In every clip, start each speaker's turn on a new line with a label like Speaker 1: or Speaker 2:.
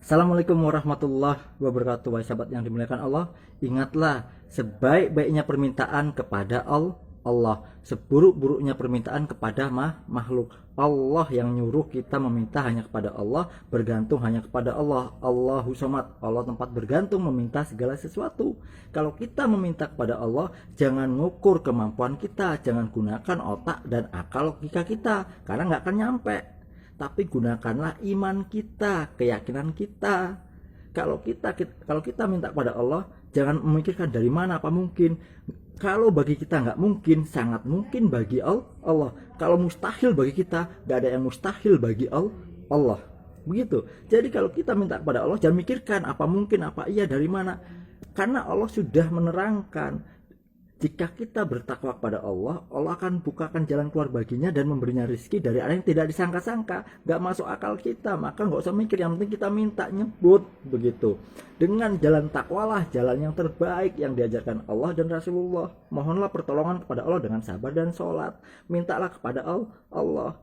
Speaker 1: Assalamualaikum warahmatullahi wabarakatuh. Wahai sahabat yang dimuliakan Allah, ingatlah sebaik-baiknya permintaan kepada Allah, seburuk-buruknya permintaan kepada makhluk. Allah yang nyuruh kita meminta hanya kepada Allah, bergantung hanya kepada Allah. Allahu Somad, Allah tempat bergantung meminta segala sesuatu. Kalau kita meminta kepada Allah, jangan ngukur kemampuan kita, jangan gunakan otak dan akal logika kita, karena nggak akan nyampe. Tapi gunakanlah iman kita, keyakinan kita. Kalau kita minta kepada Allah, jangan memikirkan dari mana apa mungkin. Kalau bagi kita nggak mungkin, sangat mungkin bagi Allah. Kalau mustahil bagi kita, nggak ada yang mustahil bagi Allah. Begitu. Jadi kalau kita minta kepada Allah, jangan mikirkan apa mungkin, apa iya, dari mana. Karena Allah sudah menerangkan, jika kita bertakwa kepada Allah, Allah akan bukakan jalan keluar baginya dan memberinya rezeki dari arah yang tidak disangka-sangka, gak masuk akal kita. Maka gak usah mikir, yang penting kita minta, nyebut, begitu. Dengan jalan takwalah jalan yang terbaik yang diajarkan Allah dan Rasulullah. Mohonlah pertolongan kepada Allah dengan sabar dan sholat. Mintalah kepada Allah.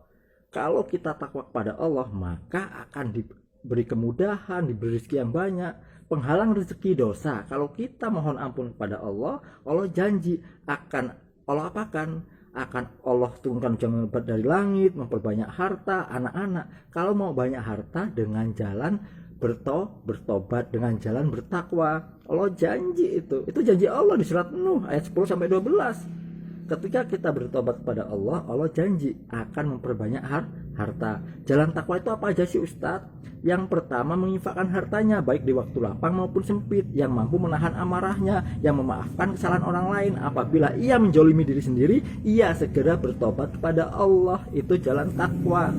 Speaker 1: Kalau kita takwa kepada Allah, maka akan diberi kemudahan, diberi rezeki yang banyak, penghalang rezeki dosa. Kalau kita mohon ampun kepada Allah, Allah janji akan Allah apakan? Akan Allah turunkan hujan lebat dari langit, memperbanyak harta, anak-anak. Kalau mau banyak harta, dengan jalan bertobat, dengan jalan bertakwa. Allah janji itu janji Allah di surat Nuh ayat 10 sampai 12. Ketika kita bertobat kepada Allah, Allah janji akan memperbanyak harta. Jalan takwa itu apa aja sih Ustadz? Yang pertama, menginfakkan hartanya baik di waktu lapang maupun sempit, yang mampu menahan amarahnya, yang memaafkan kesalahan orang lain. Apabila ia menjolimi diri sendiri, ia segera bertobat kepada Allah. Itu jalan takwa.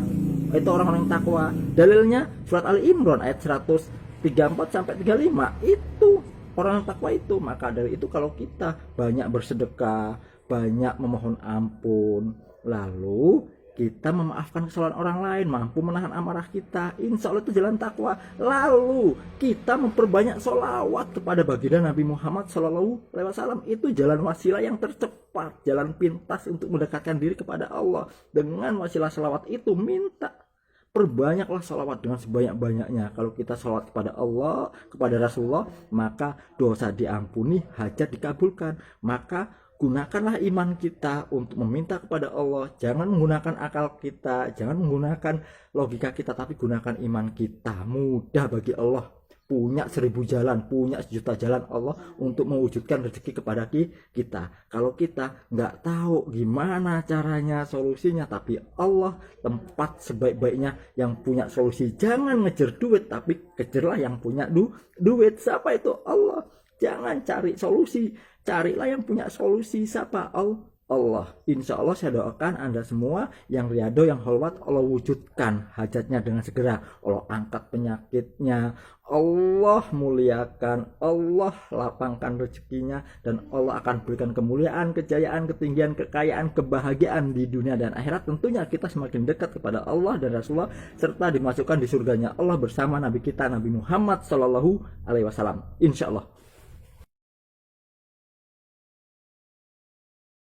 Speaker 1: Itu orang-orang takwa. Dalilnya surat Ali Imran ayat 134 sampai 35. Itu orang takwa itu. Maka dari itu kalau kita banyak bersedekah, banyak memohon ampun, lalu kita memaafkan kesalahan orang lain, mampu menahan amarah kita, insya Allah itu jalan takwa. Lalu kita memperbanyak sholawat kepada baginda Nabi Muhammad SAW, itu jalan wasilah yang tercepat, jalan pintas untuk mendekatkan diri kepada Allah. Dengan wasilah sholawat itu minta, perbanyaklah sholawat dengan sebanyak-banyaknya. Kalau kita sholawat kepada Allah, kepada Rasulullah, maka dosa diampuni, hajat dikabulkan. Maka gunakanlah iman kita untuk meminta kepada Allah. Jangan menggunakan akal kita, jangan menggunakan logika kita, tapi gunakan iman kita. Mudah bagi Allah, punya 1000 jalan, punya 1.000.000 jalan Allah untuk mewujudkan rezeki kepada kita. Kalau kita nggak tahu gimana caranya, solusinya, tapi Allah tempat sebaik-baiknya yang punya solusi. Jangan ngejar duit, tapi kejarlah yang punya duit. Siapa itu? Allah. Jangan cari solusi, carilah yang punya solusi. Siapa? Allah. Insya Allah saya doakan Anda semua yang riado, yang kholwat, Allah wujudkan hajatnya dengan segera. Allah angkat penyakitnya, Allah muliakan, Allah lapangkan rezekinya, dan Allah akan berikan kemuliaan, kejayaan, ketinggian, kekayaan, kebahagiaan di dunia dan akhirat. Tentunya kita semakin dekat kepada Allah dan Rasulullah, serta dimasukkan di surganya Allah bersama Nabi kita Nabi Muhammad SAW. Insya Allah.